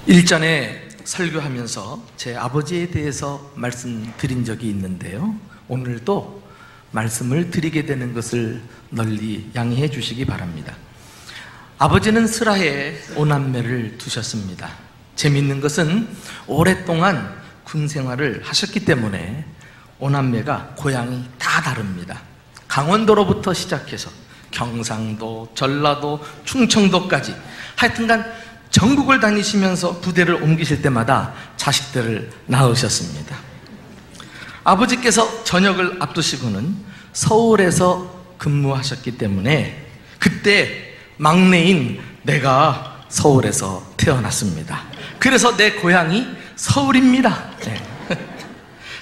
일전에 설교하면서 제 아버지에 대해서 말씀드린 적이 있는데요, 오늘도 말씀을 드리게 되는 것을 널리 양해해 주시기 바랍니다. 아버지는 슬하에 5남매를 두셨습니다. 재미있는 것은 오랫동안 군 생활을 하셨기 때문에 5남매가 고향이 다 다릅니다. 강원도로부터 시작해서 경상도, 전라도, 충청도까지 하여튼간 전국을 다니시면서 부대를 옮기실 때마다 자식들을 낳으셨습니다. 아버지께서 전역을 앞두시고는 서울에서 근무하셨기 때문에 그때 막내인 내가 서울에서 태어났습니다. 그래서 내 고향이 서울입니다. 네.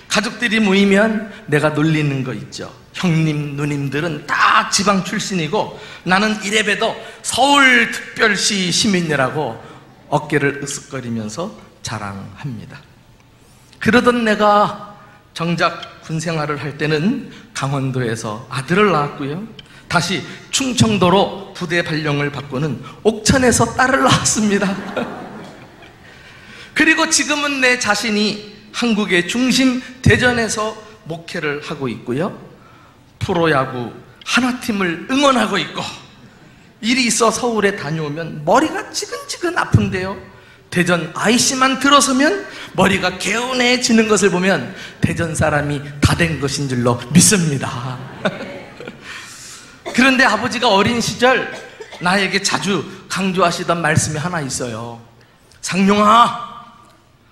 가족들이 모이면 내가 놀리는 거 있죠. 형님, 누님들은 다 지방 출신이고 나는 이래봬도 서울특별시 시민이라고 어깨를 으쓱거리면서 자랑합니다. 그러던 내가 정작 군생활을 할 때는 강원도에서 아들을 낳았고요, 다시 충청도로 부대 발령을 받고는 옥천에서 딸을 낳았습니다. 그리고 지금은 내 자신이 한국의 중심 대전에서 목회를 하고 있고요, 프로야구 하나팀을 응원하고 있고, 일이 있어 서울에 다녀오면 머리가 지근지근 아픈데요, 대전 IC만 들어서면 머리가 개운해지는 것을 보면 대전 사람이 다 된 것인 줄로 믿습니다. 그런데 아버지가 어린 시절 나에게 자주 강조하시던 말씀이 하나 있어요. 상용아,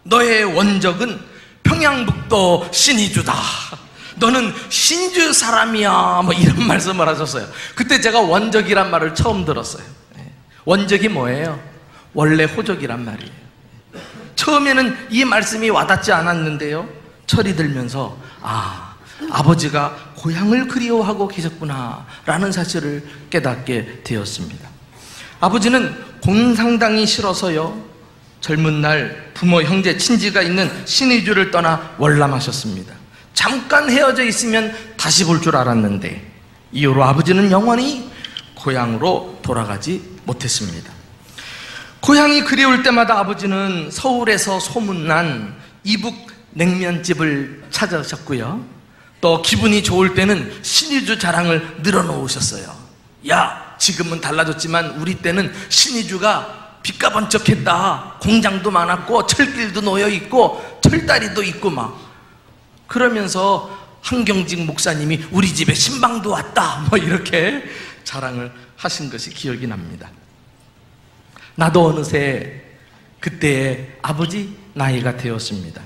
너의 원적은 평양북도 신의주다. 너는 신주 사람이야. 뭐 이런 말씀을 하셨어요. 그때 제가 원적이란 말을 처음 들었어요. 원적이 뭐예요? 원래 호적이란 말이에요. 처음에는 이 말씀이 와닿지 않았는데요, 철이 들면서 아버지가 고향을 그리워하고 계셨구나 라는 사실을 깨닫게 되었습니다. 아버지는 공상당이 싫어서요, 젊은 날 부모, 형제, 친지가 있는 신의주를 떠나 월남하셨습니다. 잠깐 헤어져 있으면 다시 볼 줄 알았는데 이후로 아버지는 영원히 고향으로 돌아가지 못했습니다. 고향이 그리울 때마다 아버지는 서울에서 소문난 이북 냉면집을 찾아오셨고요, 또 기분이 좋을 때는 신의주 자랑을 늘어놓으셨어요. 야, 지금은 달라졌지만 우리 때는 신의주가 빛가 번쩍했다. 공장도 많았고 철길도 놓여있고 철다리도 있고 막 그러면서 한경직 목사님이 우리 집에 신방도 왔다 뭐 이렇게 자랑을 하신 것이 기억이 납니다. 나도 어느새 그때의 아버지 나이가 되었습니다.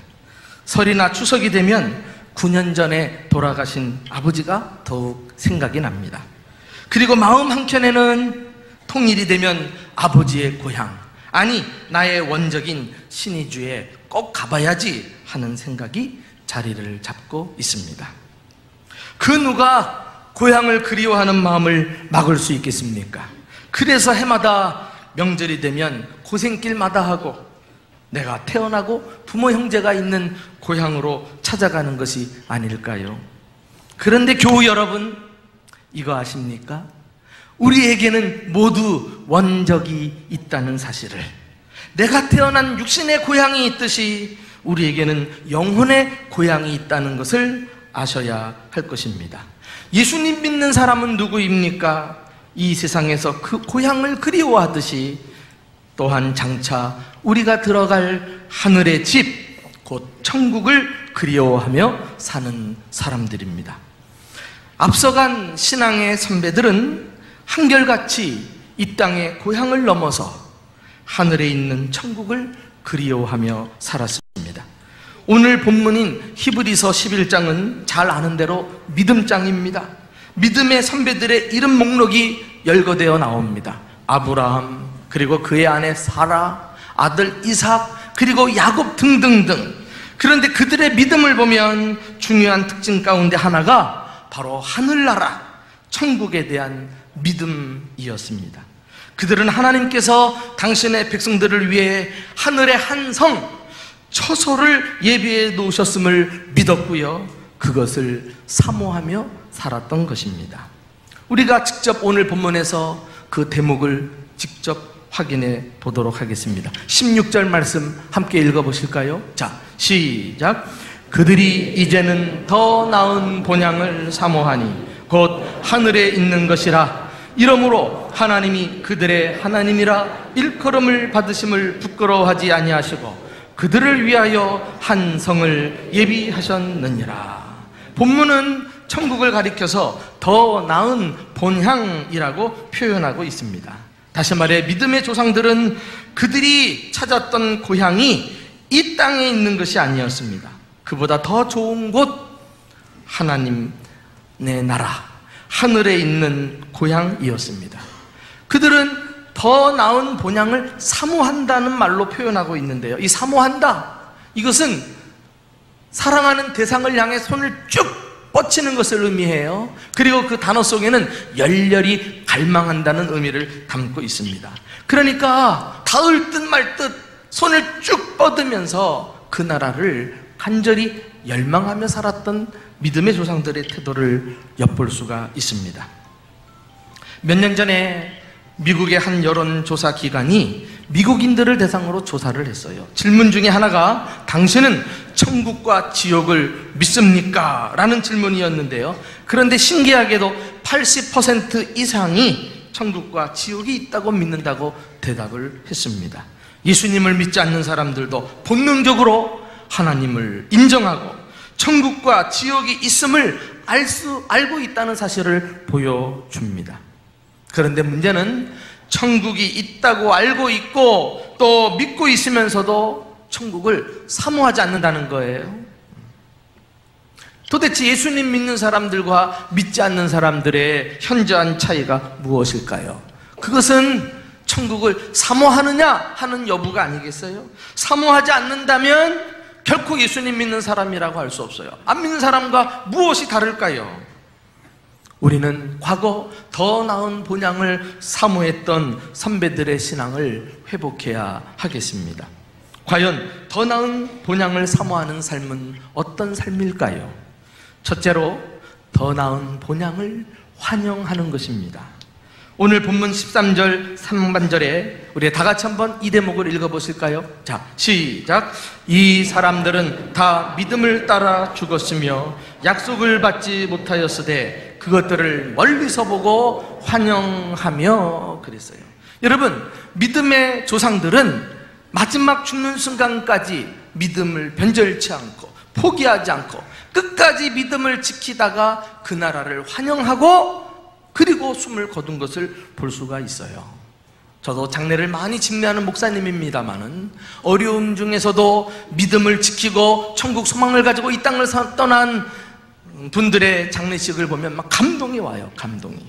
설이나 추석이 되면 9년 전에 돌아가신 아버지가 더욱 생각이 납니다. 그리고 마음 한켠에는 통일이 되면 아버지의 고향, 아니 나의 원적인 신의주에 꼭 가봐야지 하는 생각이 자리를 잡고 있습니다. 그 누가 고향을 그리워하는 마음을 막을 수 있겠습니까? 그래서 해마다 명절이 되면 고생길마다 하고 내가 태어나고 부모 형제가 있는 고향으로 찾아가는 것이 아닐까요? 그런데 교우 여러분, 이거 아십니까? 우리에게는 모두 원적이 있다는 사실을, 내가 태어난 육신의 고향이 있듯이 우리에게는 영혼의 고향이 있다는 것을 아셔야 할 것입니다. 예수님 믿는 사람은 누구입니까? 이 세상에서 그 고향을 그리워하듯이 또한 장차 우리가 들어갈 하늘의 집, 곧 천국을 그리워하며 사는 사람들입니다. 앞서간 신앙의 선배들은 한결같이 이 땅의 고향을 넘어서 하늘에 있는 천국을 그리워하며 살았습니다. 오늘 본문인 히브리서 11장은 잘 아는 대로 믿음장입니다. 믿음의 선배들의 이름 목록이 열거되어 나옵니다. 아브라함, 그리고 그의 아내 사라, 아들 이삭, 그리고 야곱 등등등. 그런데 그들의 믿음을 보면 중요한 특징 가운데 하나가 바로 하늘나라, 천국에 대한 믿음이었습니다. 그들은 하나님께서 당신의 백성들을 위해 하늘의 한 성, 처소를 예비해 놓으셨음을 믿었고요, 그것을 사모하며 살았던 것입니다. 우리가 직접 오늘 본문에서 그 대목을 직접 확인해 보도록 하겠습니다. 16절 말씀 함께 읽어보실까요? 자, 시작. 그들이 이제는 더 나은 본향을 사모하니 곧 하늘에 있는 것이라. 이러므로 하나님이 그들의 하나님이라 일컬음을 받으심을 부끄러워하지 아니하시고 그들을 위하여 한 성을 예비하셨느니라. 본문은 천국을 가리켜서 더 나은 본향이라고 표현하고 있습니다. 다시 말해 믿음의 조상들은 그들이 찾았던 고향이 이 땅에 있는 것이 아니었습니다. 그보다 더 좋은 곳, 하나님의 나라, 하늘에 있는 고향이었습니다. 그들은 더 나은 본향을 사모한다는 말로 표현하고 있는데요, 이 사모한다, 이것은 사랑하는 대상을 향해 손을 쭉 뻗치는 것을 의미해요. 그리고 그 단어 속에는 열렬히 갈망한다는 의미를 담고 있습니다. 그러니까 닿을 듯 말 듯 손을 쭉 뻗으면서 그 나라를 간절히 열망하며 살았던 믿음의 조상들의 태도를 엿볼 수가 있습니다. 몇 년 전에 미국의 한 여론조사 기관이 미국인들을 대상으로 조사를 했어요. 질문 중에 하나가 당신은 천국과 지옥을 믿습니까? 라는 질문이었는데요, 그런데 신기하게도 80% 이상이 천국과 지옥이 있다고 믿는다고 대답을 했습니다. 예수님을 믿지 않는 사람들도 본능적으로 하나님을 인정하고 천국과 지옥이 있음을 알고 있다는 사실을 보여줍니다. 그런데 문제는 천국이 있다고 알고 있고 또 믿고 있으면서도 천국을 사모하지 않는다는 거예요. 도대체 예수님 믿는 사람들과 믿지 않는 사람들의 현저한 차이가 무엇일까요? 그것은 천국을 사모하느냐 하는 여부가 아니겠어요? 사모하지 않는다면 결코 예수님 믿는 사람이라고 할 수 없어요. 안 믿는 사람과 무엇이 다를까요? 우리는 과거 더 나은 본향을 사모했던 선배들의 신앙을 회복해야 하겠습니다. 과연 더 나은 본향을 사모하는 삶은 어떤 삶일까요? 첫째로 더 나은 본향을 환영하는 것입니다. 오늘 본문 13절 3반절에 우리 다 같이 한번 이 대목을 읽어보실까요? 자, 시작. 이 사람들은 다 믿음을 따라 죽었으며 약속을 받지 못하였으되 그것들을 멀리서 보고 환영하며 그랬어요. 여러분, 믿음의 조상들은 마지막 죽는 순간까지 믿음을 변절치 않고 포기하지 않고 끝까지 믿음을 지키다가 그 나라를 환영하고 그리고 숨을 거둔 것을 볼 수가 있어요. 저도 장례를 많이 집례하는 목사님입니다마는 어려움 중에서도 믿음을 지키고 천국 소망을 가지고 이 땅을 떠난 분들의 장례식을 보면 막 감동이 와요. 감동이.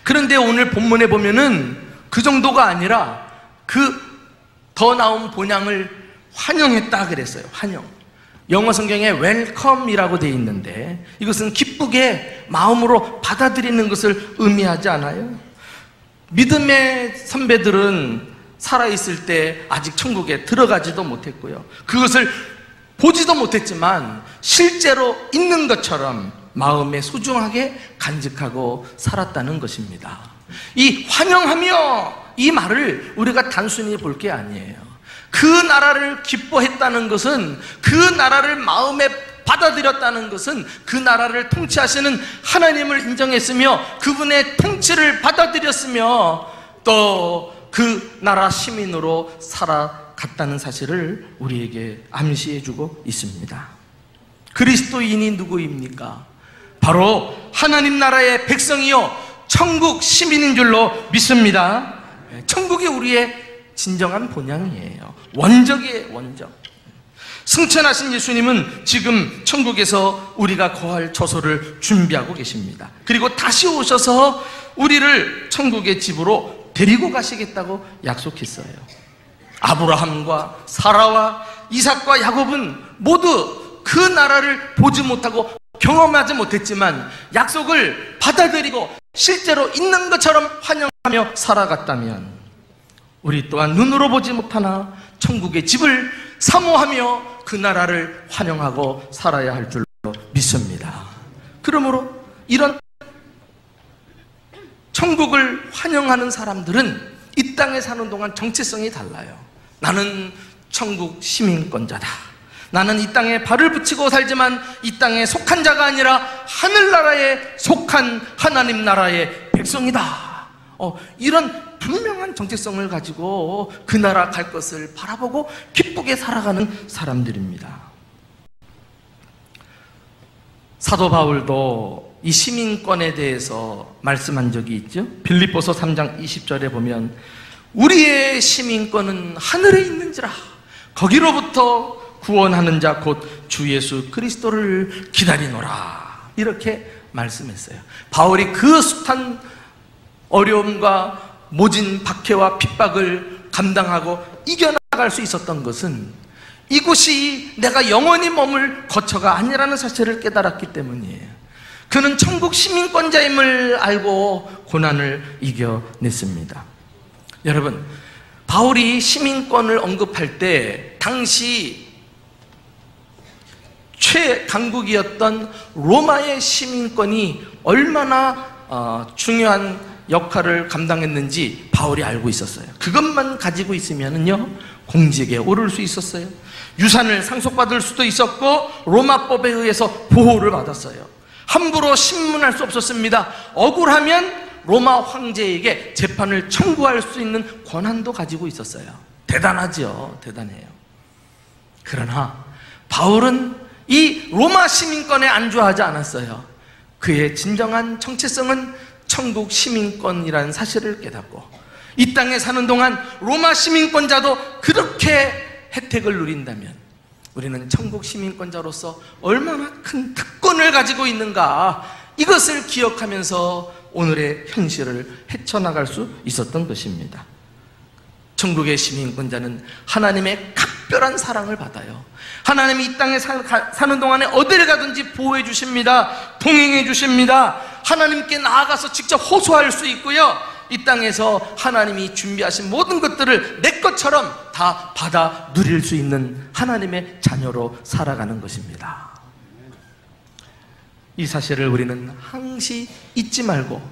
그런데 오늘 본문에 보면은 그 정도가 아니라 그 더 나은 본향을 환영했다 그랬어요. 환영. 영어 성경에 웰컴이라고 되어 있는데 이것은 기쁘게 마음으로 받아들이는 것을 의미하지 않아요? 믿음의 선배들은 살아있을 때 아직 천국에 들어가지도 못했고요, 그것을 보지도 못했지만 실제로 있는 것처럼 마음에 소중하게 간직하고 살았다는 것입니다. 이 환영하며 이 말을 우리가 단순히 볼 게 아니에요. 그 나라를 기뻐했다는 것은, 그 나라를 마음에 받아들였다는 것은 그 나라를 통치하시는 하나님을 인정했으며 그분의 통치를 받아들였으며 또 그 나라 시민으로 살아갔다는 사실을 우리에게 암시해주고 있습니다. 그리스도인이 누구입니까? 바로 하나님 나라의 백성이요 천국 시민인 줄로 믿습니다. 천국이 우리의 진정한 본향이에요. 원적이에요. 원적. 승천하신 예수님은 지금 천국에서 우리가 거할 처소를 준비하고 계십니다. 그리고 다시 오셔서 우리를 천국의 집으로 데리고 가시겠다고 약속했어요. 아브라함과 사라와 이삭과 야곱은 모두 그 나라를 보지 못하고 경험하지 못했지만 약속을 받아들이고 실제로 있는 것처럼 환영하며 살아갔다면 우리 또한 눈으로 보지 못하나 천국의 집을 사모하며 그 나라를 환영하고 살아야 할 줄로 믿습니다. 그러므로 이런 천국을 환영하는 사람들은 땅에 사는 동안 정체성이 달라요. 나는 천국 시민권자다. 나는 이 땅에 발을 붙이고 살지만 이 땅에 속한 자가 아니라 하늘나라에 속한 하나님 나라의 백성이다. 이런 분명한 정체성을 가지고 그 나라 갈 것을 바라보고 기쁘게 살아가는 사람들입니다. 사도 바울도 이 시민권에 대해서 말씀한 적이 있죠. 빌립보서 3장 20절에 보면 우리의 시민권은 하늘에 있는지라 거기로부터 구원하는 자 곧 주 예수 그리스도를 기다리노라, 이렇게 말씀했어요. 바울이 그 숱한 어려움과 모진 박해와 핍박을 감당하고 이겨나갈 수 있었던 것은 이곳이 내가 영원히 머물 거처가 아니라는 사실을 깨달았기 때문이에요. 그는 천국 시민권자임을 알고 고난을 이겨냈습니다. 여러분, 바울이 시민권을 언급할 때 당시 최강국이었던 로마의 시민권이 얼마나 중요한 역할을 감당했는지 바울이 알고 있었어요. 그것만 가지고 있으면요 공직에 오를 수 있었어요. 유산을 상속받을 수도 있었고 로마법에 의해서 보호를 받았어요. 함부로 신문할 수 없었습니다. 억울하면 로마 황제에게 재판을 청구할 수 있는 권한도 가지고 있었어요. 대단하죠. 대단해요. 그러나 바울은 이 로마 시민권에 안주하지 않았어요. 그의 진정한 정체성은 천국 시민권이라는 사실을 깨닫고 이 땅에 사는 동안 로마 시민권자도 그렇게 혜택을 누린다면 우리는 천국 시민권자로서 얼마나 큰 특권을 가지고 있는가, 이것을 기억하면서 오늘의 현실을 헤쳐나갈 수 있었던 것입니다. 천국의 시민권자는 하나님의 각별한 사랑을 받아요. 하나님이 이 땅에 사는 동안에 어디를 가든지 보호해 주십니다. 동행해 주십니다. 하나님께 나아가서 직접 호소할 수 있고요, 이 땅에서 하나님이 준비하신 모든 것들을 내 것처럼 다 받아 누릴 수 있는 하나님의 자녀로 살아가는 것입니다. 이 사실을 우리는 항시 잊지 말고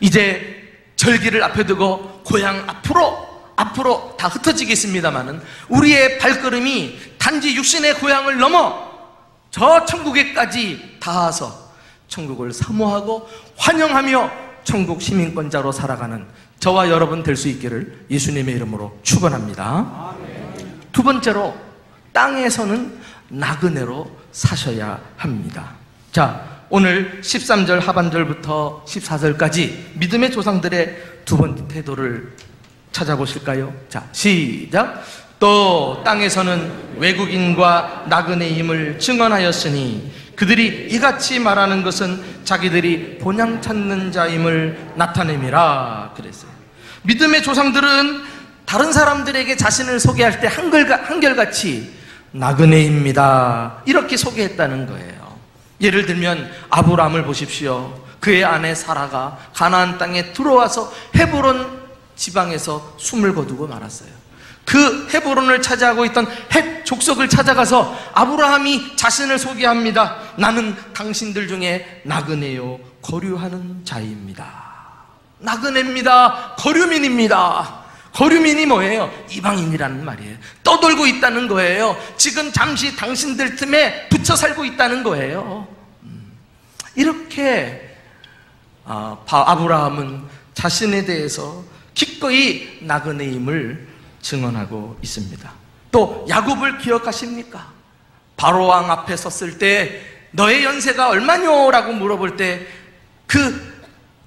이제 절기를 앞에 두고 고향 앞으로 다 흩어지겠습니다마는 우리의 발걸음이 단지 육신의 고향을 넘어 저 천국에까지 닿아서 천국을 사모하고 환영하며 천국 시민권자로 살아가는 저와 여러분 될 수 있기를 예수님의 이름으로 축원합니다. 두 번째로, 땅에서는 나그네로 사셔야 합니다. 자, 오늘 13절 하반절부터 14절까지 믿음의 조상들의 두 번째 태도를 찾아보실까요? 자, 시작. 또 땅에서는 외국인과 나그네임을 증언하였으니 그들이 이같이 말하는 것은 자기들이 본향 찾는 자임을 나타냄이라 그랬어요. 믿음의 조상들은 다른 사람들에게 자신을 소개할 때 한결같이 나그네입니다 이렇게 소개했다는 거예요. 예를 들면 아브라함을 보십시오. 그의 아내 사라가 가나안 땅에 들어와서 헤브론 지방에서 숨을 거두고 말았어요. 그 헤브론을 차지하고 있던 헷 족속을 찾아가서 아브라함이 자신을 소개합니다. 나는 당신들 중에 나그네요 거류하는 자입니다. 나그네입니다. 거류민입니다. 거류민이 뭐예요? 이방인이라는 말이에요. 떠돌고 있다는 거예요. 지금 잠시 당신들 틈에 붙여 살고 있다는 거예요. 이렇게 아브라함은 자신에 대해서 기꺼이 나그네임을 증언하고 있습니다. 또 야곱을 기억하십니까? 바로왕 앞에 섰을 때 너의 연세가 얼마뇨? 라고 물어볼 때 그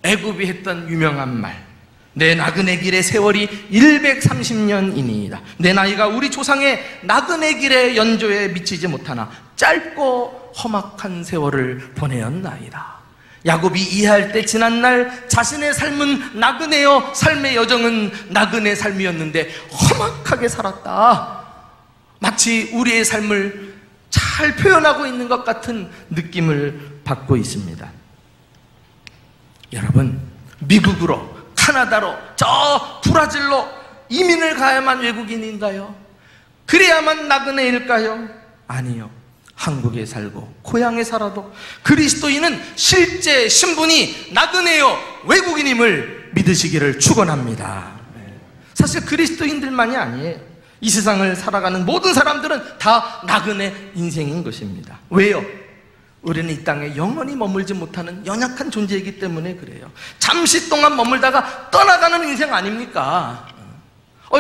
애굽이 했던 유명한 말, 내 나그네 길의 세월이 130년이니이다. 내 나이가 우리 조상의 나그네 길의 연조에 미치지 못하나 짧고 험악한 세월을 보내었나이다. 야곱이 이해할 때 지난날 자신의 삶은 나그네요, 삶의 여정은 나그네 삶이었는데 험악하게 살았다. 마치 우리의 삶을 잘 표현하고 있는 것 같은 느낌을 받고 있습니다. 여러분, 미국으로, 카나다로, 저 브라질로 이민을 가야만 외국인인가요? 그래야만 나그네일까요? 아니요. 한국에 살고 고향에 살아도 그리스도인은 실제 신분이 나그네요 외국인임을 믿으시기를 축원합니다. 사실 그리스도인들만이 아니에요. 이 세상을 살아가는 모든 사람들은 다 나그네 인생인 것입니다. 왜요? 우리는 이 땅에 영원히 머물지 못하는 연약한 존재이기 때문에 그래요. 잠시 동안 머물다가 떠나가는 인생 아닙니까?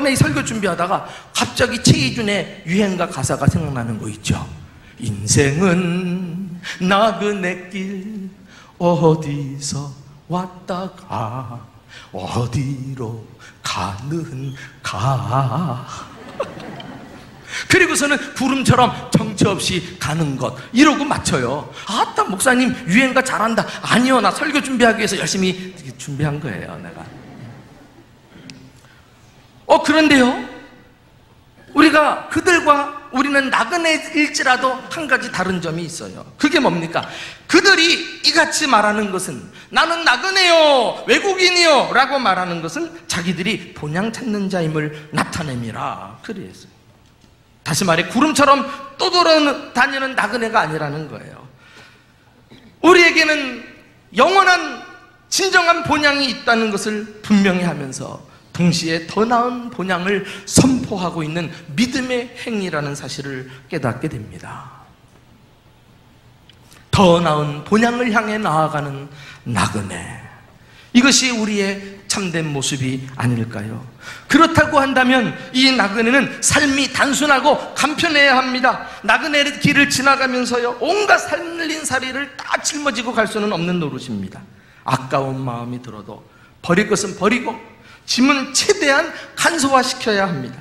이 설교 준비하다가 갑자기 최희준의 유행가 가사가 생각나는 거 있죠. 인생은 나그네길 어디서 왔다가 어디로 가는가. 그리고서는 구름처럼 정처 없이 가는 것, 이러고 맞춰요. 아따 목사님 유행가 잘한다. 아니요, 나 설교 준비하기 위해서 열심히 준비한 거예요, 내가. 그런데요, 우리는 나그네일지라도 한 가지 다른 점이 있어요. 그게 뭡니까? 그들이 이같이 말하는 것은, 나는 나그네요, 외국인이요 라고 말하는 것은 자기들이 본향 찾는 자임을 나타냄이라 그랬어요. 다시 말해 구름처럼 떠돌아다니는 나그네가 아니라는 거예요. 우리에게는 영원한 진정한 본향이 있다는 것을 분명히 하면서 동시에 더 나은 본향을 선포하고 있는 믿음의 행위라는 사실을 깨닫게 됩니다. 더 나은 본향을 향해 나아가는 나그네, 이것이 우리의 참된 모습이 아닐까요? 그렇다고 한다면 이 나그네는 삶이 단순하고 간편해야 합니다. 나그네의 길을 지나가면서요, 온갖 살림살이를 다 짊어지고 갈 수는 없는 노릇입니다. 아까운 마음이 들어도 버릴 것은 버리고 짐은 최대한 간소화시켜야 합니다.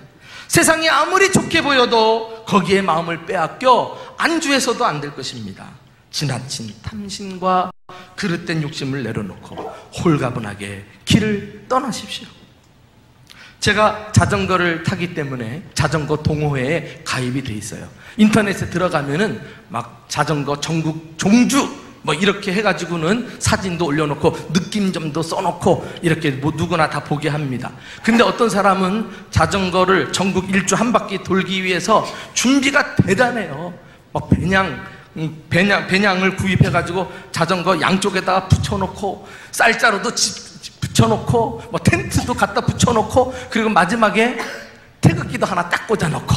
세상이 아무리 좋게 보여도 거기에 마음을 빼앗겨 안주해서도 안 될 것입니다. 지나친 탐심과 그릇된 욕심을 내려놓고 홀가분하게 길을 떠나십시오. 제가 자전거를 타기 때문에 자전거 동호회에 가입이 돼 있어요. 인터넷에 들어가면은 막 자전거 전국 종주 이렇게 해가지고는 사진도 올려놓고 느낌점도 써놓고 이렇게 누구나 다 보게 합니다. 근데 어떤 사람은 자전거를 전국 일주 한 바퀴 돌기 위해서 준비가 대단해요. 배낭을 구입해가지고 자전거 양쪽에다가 붙여놓고 쌀자루도 붙여놓고 텐트도 갖다 붙여놓고 그리고 마지막에 태극기도 하나 딱 꽂아놓고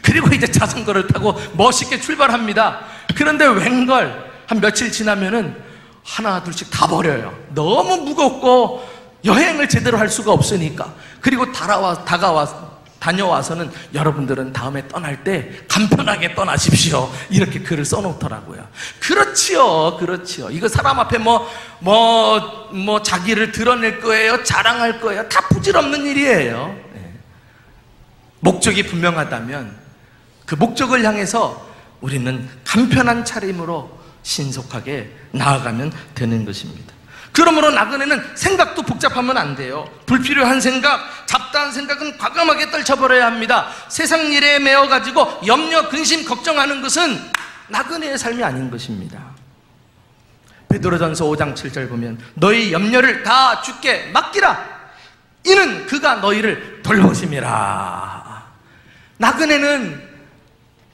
그리고 이제 자전거를 타고 멋있게 출발합니다. 그런데 웬걸 한 며칠 지나면은 하나 둘씩 다 버려요. 너무 무겁고 여행을 제대로 할 수가 없으니까. 그리고 다녀와서는 여러분들은 다음에 떠날 때 간편하게 떠나십시오, 이렇게 글을 써놓더라고요. 그렇지요. 이거 사람 앞에 자기를 드러낼 거예요, 자랑할 거예요, 다 부질없는 일이에요. 목적이 분명하다면 그 목적을 향해서 우리는 간편한 차림으로 신속하게 나아가면 되는 것입니다. 그러므로 나그네는 생각도 복잡하면 안 돼요. 불필요한 생각, 잡다한 생각은 과감하게 떨쳐버려야 합니다. 세상 일에 매어가지고 염려, 근심, 걱정하는 것은 나그네의 삶이 아닌 것입니다. 베드로전서 5장 7절 보면 너희 염려를 다 주께 맡기라, 이는 그가 너희를 돌보심이라. 나그네는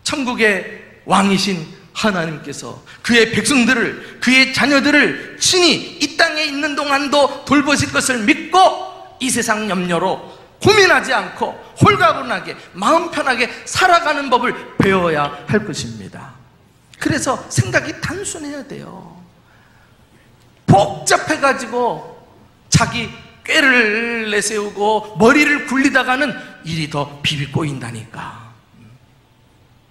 천국의 왕이신 하나님께서 그의 백성들을, 그의 자녀들을 친히 이 땅에 있는 동안도 돌보실 것을 믿고 이 세상 염려로 고민하지 않고 홀가분하게 마음 편하게 살아가는 법을 배워야 할 것입니다. 그래서 생각이 단순해야 돼요. 복잡해가지고 자기 꾀를 내세우고 머리를 굴리다가는 일이 더 비비 꼬인다니까.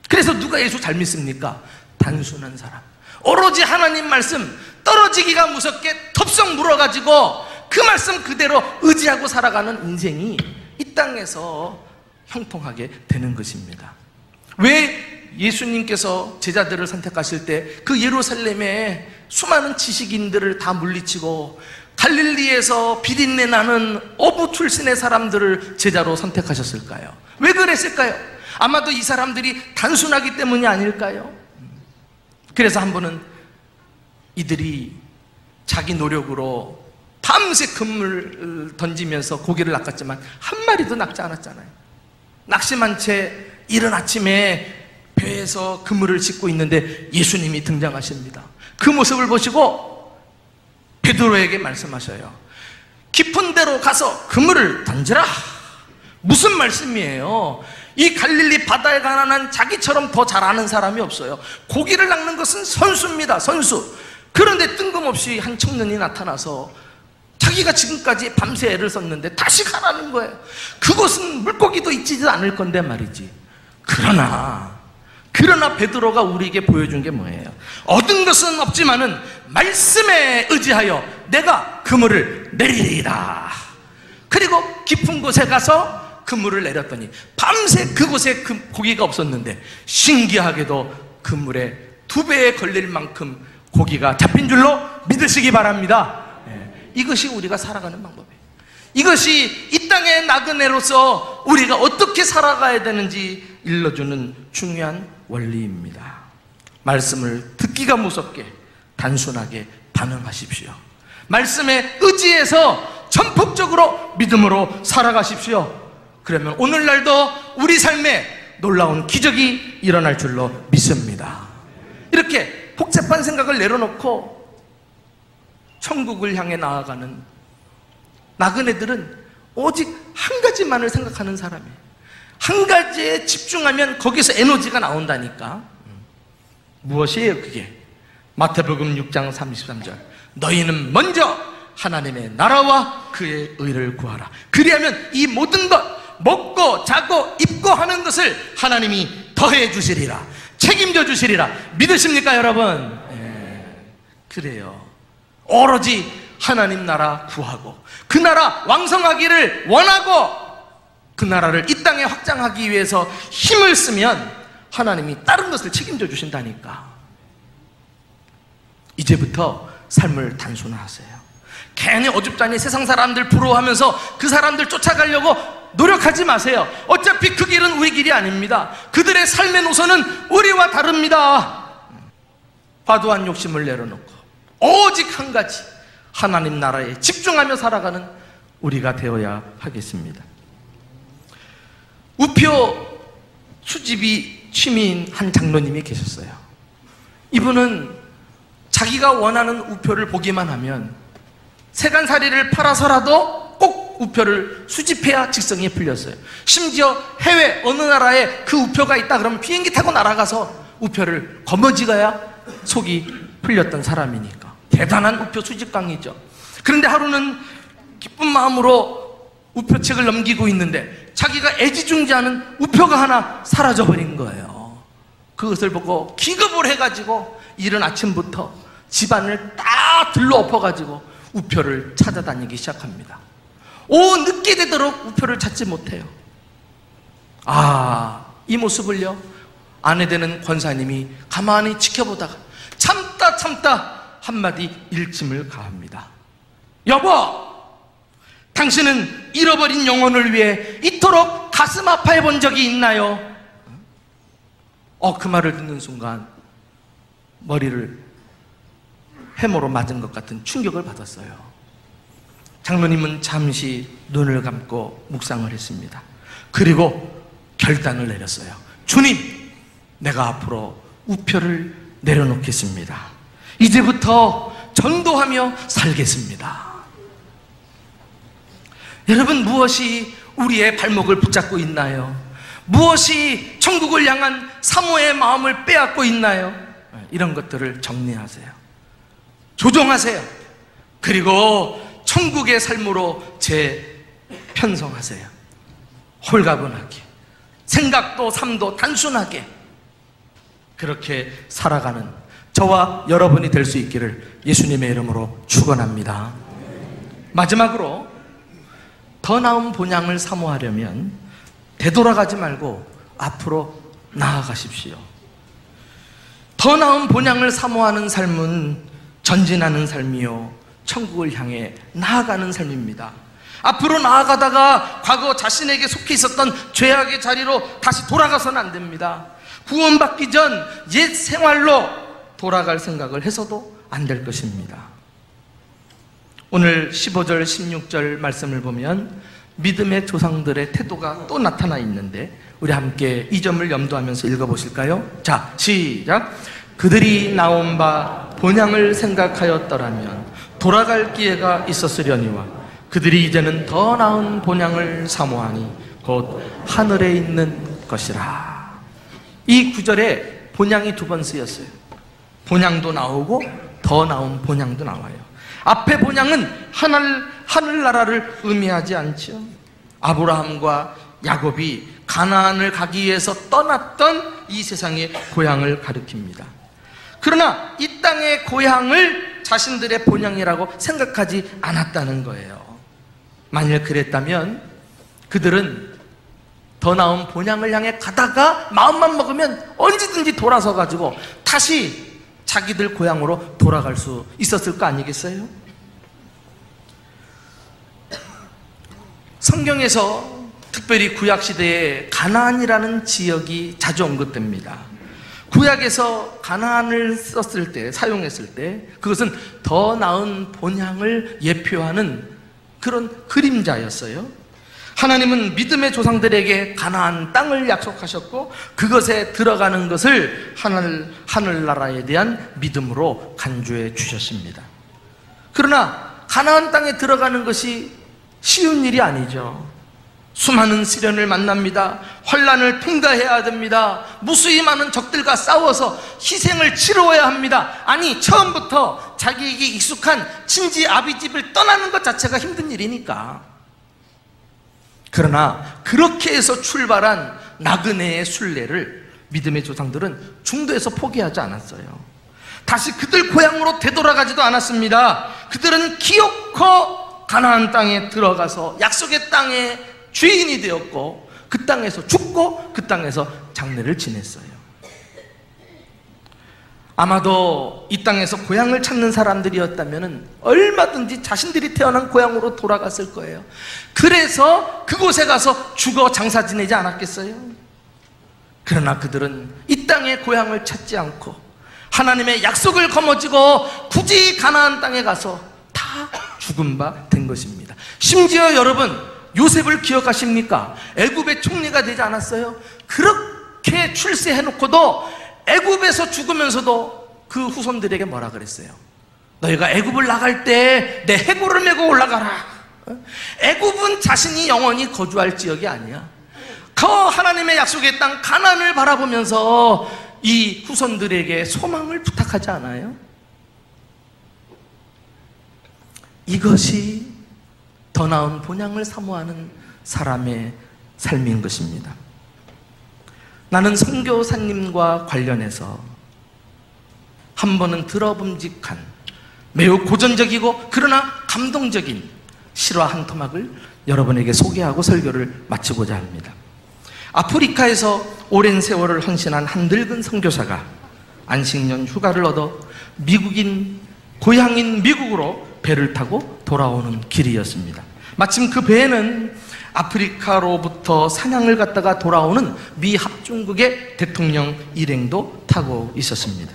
그래서 누가 예수 잘 믿습니까? 단순한 사람, 오로지 하나님 말씀 떨어지기가 무섭게 덥석 물어가지고 그 말씀 그대로 의지하고 살아가는 인생이 이 땅에서 형통하게 되는 것입니다. 왜 예수님께서 제자들을 선택하실 때 그 예루살렘에 수많은 지식인들을 다 물리치고 갈릴리에서 비린내 나는 어부 출신의 사람들을 제자로 선택하셨을까요? 왜 그랬을까요? 아마도 이 사람들이 단순하기 때문이 아닐까요? 그래서 한 번은 이들이 자기 노력으로 밤새 그물을 던지면서 고기를 낚았지만 한 마리도 낚지 않았잖아요. 낙심한 채 이른 아침에 배에서 그물을 싣고 있는데 예수님이 등장하십니다. 그 모습을 보시고 베드로에게 말씀하셔요. 깊은 데로 가서 그물을 던지라. 무슨 말씀이에요? 이 갈릴리 바다에 가난한 자기처럼 더 잘 아는 사람이 없어요. 고기를 낚는 것은 선수입니다. 선수. 그런데 뜬금없이 한 청년이 나타나서 자기가 지금까지 밤새 애를 썼는데 다시 가라는 거예요. 그곳은 물고기도 있지도 않을 건데 말이지. 그러나 베드로가 우리에게 보여준 게 뭐예요? 얻은 것은 없지만은 말씀에 의지하여 내가 그물을 내리리라. 그리고 깊은 곳에 가서 그물을 내렸더니 밤새 그곳에 고기가 없었는데 신기하게도 그물에 2배에 걸릴 만큼 고기가 잡힌 줄로 믿으시기 바랍니다. 이것이 우리가 살아가는 방법이에요. 이것이 이 땅의 나그네로서 우리가 어떻게 살아가야 되는지 일러주는 중요한 원리입니다. 말씀을 듣기가 무섭게 단순하게 반응하십시오. 말씀에 의지해서 전폭적으로 믿음으로 살아가십시오. 그러면 오늘날도 우리 삶에 놀라운 기적이 일어날 줄로 믿습니다. 이렇게 복잡한 생각을 내려놓고 천국을 향해 나아가는 나그네들은 오직 한 가지만을 생각하는 사람이에요. 한 가지에 집중하면 거기서 에너지가 나온다니까. 무엇이에요 그게? 마태복음 6장 33절 너희는 먼저 하나님의 나라와 그의 의를 구하라. 그리하면 이 모든 것 먹고 자고 입고 하는 것을 하나님이 더해 주시리라. 책임져 주시리라. 믿으십니까 여러분? 그래요. 오로지 하나님 나라 구하고 그 나라 왕성하기를 원하고 그 나라를 이 땅에 확장하기 위해서 힘을 쓰면 하나님이 다른 것을 책임져 주신다니까. 이제부터 삶을 단순화하세요. 괜히 어줍잖니 세상 사람들 부러워하면서 그 사람들 쫓아가려고 노력하지 마세요. 어차피 그 길은 우리 길이 아닙니다. 그들의 삶의 노선은 우리와 다릅니다. 과도한 욕심을 내려놓고 오직 한 가지 하나님 나라에 집중하며 살아가는 우리가 되어야 하겠습니다. 우표 수집이 취미인 한 장로님이 계셨어요. 이분은 자기가 원하는 우표를 보기만 하면 세간살이를 팔아서라도 꼭 우표를 수집해야 직성이 풀렸어요. 심지어 해외 어느 나라에 그 우표가 있다 그러면 비행기 타고 날아가서 우표를 거머쥐어야 속이 풀렸던 사람이니까 대단한 우표 수집광이죠. 그런데 하루는 기쁜 마음으로 우표책을 넘기고 있는데 자기가 애지중지하는 우표가 하나 사라져버린 거예요. 그것을 보고 기겁을 해가지고 이른 아침부터 집안을 다 들러엎어가지고 우표를 찾아다니기 시작합니다. 늦게 되도록 우표를 찾지 못해요. 이 모습을요 아내 되는 권사님이 가만히 지켜보다가 참다 한마디 일침을 가합니다. 여보, 당신은 잃어버린 영혼을 위해 이토록 가슴 아파해 본 적이 있나요? 그 말을 듣는 순간 머리를 해머로 맞은 것 같은 충격을 받았어요. 장로님은 잠시 눈을 감고 묵상을 했습니다. 그리고 결단을 내렸어요. 주님, 내가 앞으로 우표를 내려놓겠습니다. 이제부터 전도하며 살겠습니다. 여러분, 무엇이 우리의 발목을 붙잡고 있나요? 무엇이 천국을 향한 사모의 마음을 빼앗고 있나요? 이런 것들을 정리하세요. 조정하세요. 그리고 천국의 삶으로 재편성하세요. 홀가분하게, 생각도 삶도 단순하게 그렇게 살아가는 저와 여러분이 될 수 있기를 예수님의 이름으로 축원합니다. 마지막으로 더 나은 본향을 사모하려면 되돌아가지 말고 앞으로 나아가십시오. 더 나은 본향을 사모하는 삶은 전진하는 삶이요 천국을 향해 나아가는 삶입니다. 앞으로 나아가다가 과거 자신에게 속해 있었던 죄악의 자리로 다시 돌아가서는 안 됩니다. 구원받기 전 옛 생활로 돌아갈 생각을 해서도 안 될 것입니다. 오늘 15절 16절 말씀을 보면 믿음의 조상들의 태도가 또 나타나 있는데 우리 함께 이 점을 염두하면서 읽어보실까요? 자, 시작. 그들이 나온 바 본향을 생각하였더라면 돌아갈 기회가 있었으려니와 그들이 이제는 더 나은 본향을 사모하니 곧 하늘에 있는 것이라. 이 구절에 본향이 두 번 쓰였어요. 본향도 나오고 더 나온 본향도 나와요. 앞에 본향은 하늘나라를 의미하지 않죠. 아브라함과 야곱이 가나안을 가기 위해서 떠났던 이 세상의 고향을 가리킵니다. 그러나 이 땅의 고향을 자신들의 본향이라고 생각하지 않았다는 거예요. 만일 그랬다면 그들은 더 나은 본향을 향해 가다가 마음만 먹으면 언제든지 돌아서 가지고 다시 자기들 고향으로 돌아갈 수 있었을 거 아니겠어요? 성경에서 특별히 구약시대에 가나안이라는 지역이 자주 언급됩니다. 구약에서 가나안을 썼을 때, 사용했을 때 그것은 더 나은 본향을 예표하는 그런 그림자였어요. 하나님은 믿음의 조상들에게 가나안 땅을 약속하셨고 그것에 들어가는 것을 하늘나라에 대한 믿음으로 간주해 주셨습니다. 그러나 가나안 땅에 들어가는 것이 쉬운 일이 아니죠. 수많은 시련을 만납니다. 환난을 통과해야 됩니다. 무수히 많은 적들과 싸워서 희생을 치루어야 합니다. 아니, 처음부터 자기에게 익숙한 친지 아비집을 떠나는 것 자체가 힘든 일이니까. 그러나 그렇게 해서 출발한 나그네의 순례를 믿음의 조상들은 중도에서 포기하지 않았어요. 다시 그들 고향으로 되돌아가지도 않았습니다. 그들은 기어코 가나안 땅에 들어가서 약속의 땅에 주인이 되었고 그 땅에서 죽고 그 땅에서 장래를 지냈어요. 아마도 이 땅에서 고향을 찾는 사람들이었다면 얼마든지 자신들이 태어난 고향으로 돌아갔을 거예요. 그래서 그곳에 가서 죽어 장사 지내지 않았겠어요? 그러나 그들은 이 땅의 고향을 찾지 않고 하나님의 약속을 거머쥐고 굳이 가나안 땅에 가서 다 죽은 바 된 것입니다. 심지어 여러분, 요셉을 기억하십니까? 애굽의 총리가 되지 않았어요? 그렇게 출세해놓고도 애굽에서 죽으면서도 그 후손들에게 뭐라 그랬어요? 너희가 애굽을 나갈 때 내 해골을 메고 올라가라. 애굽은 자신이 영원히 거주할 지역이 아니야. 그 하나님의 약속의 땅 가나안을 바라보면서 이 후손들에게 소망을 부탁하지 않아요? 이것이 더 나은 본향을 사모하는 사람의 삶인 것입니다. 나는 선교사님과 관련해서 한 번은 들어봄직한 매우 고전적이고 그러나 감동적인 실화 한 토막을 여러분에게 소개하고 설교를 마치고자 합니다. 아프리카에서 오랜 세월을 헌신한 한 늙은 선교사가 안식년 휴가를 얻어 고향인 미국으로 배를 타고 돌아오는 길이었습니다. 마침 그 배에는 아프리카로부터 사냥을 갔다가 돌아오는 미 합중국의 대통령 일행도 타고 있었습니다.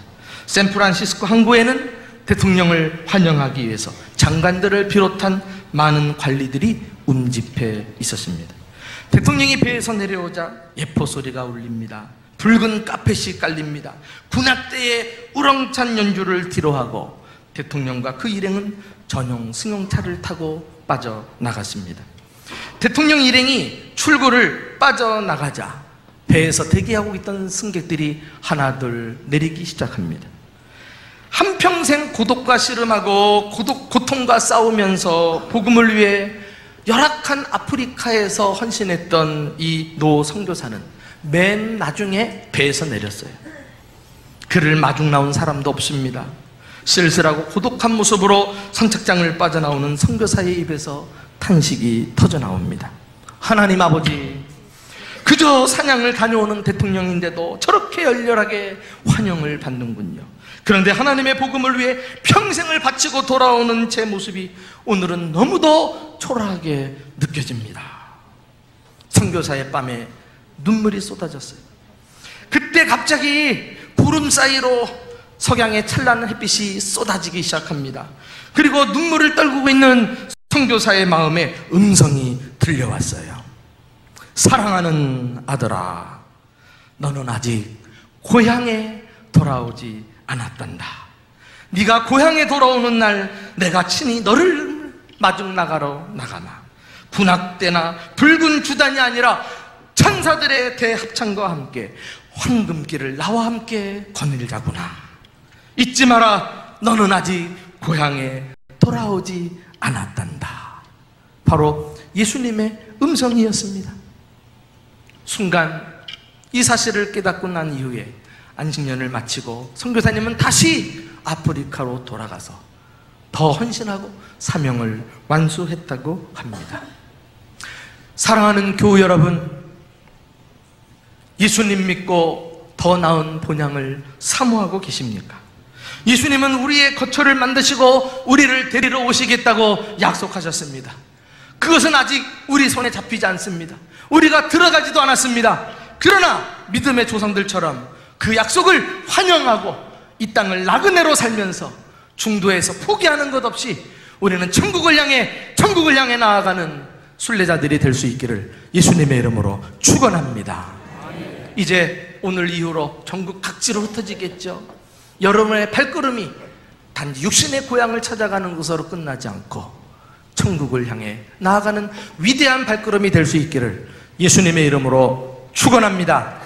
샌프란시스코 항구에는 대통령을 환영하기 위해서 장관들을 비롯한 많은 관리들이 운집해 있었습니다. 대통령이 배에서 내려오자 예포 소리가 울립니다. 붉은 카펫이 깔립니다. 군악대의 우렁찬 연주를 뒤로하고 대통령과 그 일행은 전용 승용차를 타고 빠져나갔습니다. 대통령 일행이 출구를 빠져나가자 배에서 대기하고 있던 승객들이 하나둘 내리기 시작합니다. 한평생 고독과 씨름하고 고통과 싸우면서 복음을 위해 열악한 아프리카에서 헌신했던 이 노 선교사는 맨 나중에 배에서 내렸어요. 그를 마중 나온 사람도 없습니다. 쓸쓸하고 고독한 모습으로 선착장을 빠져나오는 선교사의 입에서 탄식이 터져나옵니다. 하나님 아버지, 그저 사냥을 다녀오는 대통령인데도 저렇게 열렬하게 환영을 받는군요. 그런데 하나님의 복음을 위해 평생을 바치고 돌아오는 제 모습이 오늘은 너무도 초라하게 느껴집니다. 선교사의 뺨에 눈물이 쏟아졌어요. 그때 갑자기 구름 사이로 석양의 찬란한 햇빛이 쏟아지기 시작합니다. 그리고 눈물을 떨구고 있는 선교사의 마음에 음성이 들려왔어요. 사랑하는 아들아, 너는 아직 고향에 돌아오지 않았단다. 네가 고향에 돌아오는 날 내가 친히 너를 마중 나가러 나가마. 군악대나 붉은 주단이 아니라 천사들의 대합창과 함께 황금길을 나와 함께 거닐자구나. 잊지 마라. 너는 아직 고향에 돌아오지 않았단다. 바로 예수님의 음성이었습니다. 순간 이 사실을 깨닫고 난 이후에 안식년을 마치고 선교사님은 다시 아프리카로 돌아가서 더 헌신하고 사명을 완수했다고 합니다. 사랑하는 교우 여러분, 예수님 믿고 더 나은 본향을 사모하고 계십니까? 예수님은 우리의 거처를 만드시고 우리를 데리러 오시겠다고 약속하셨습니다. 그것은 아직 우리 손에 잡히지 않습니다. 우리가 들어가지도 않았습니다. 그러나 믿음의 조상들처럼 그 약속을 환영하고 이 땅을 나그네로 살면서 중도에서 포기하는 것 없이 우리는 천국을 향해 나아가는 순례자들이 될 수 있기를 예수님의 이름으로 축원합니다. 이제 오늘 이후로 전국 각지로 흩어지겠죠. 여러분의 발걸음이 단지 육신의 고향을 찾아가는 것으로 끝나지 않고 천국을 향해 나아가는 위대한 발걸음이 될 수 있기를 예수님의 이름으로 축원합니다.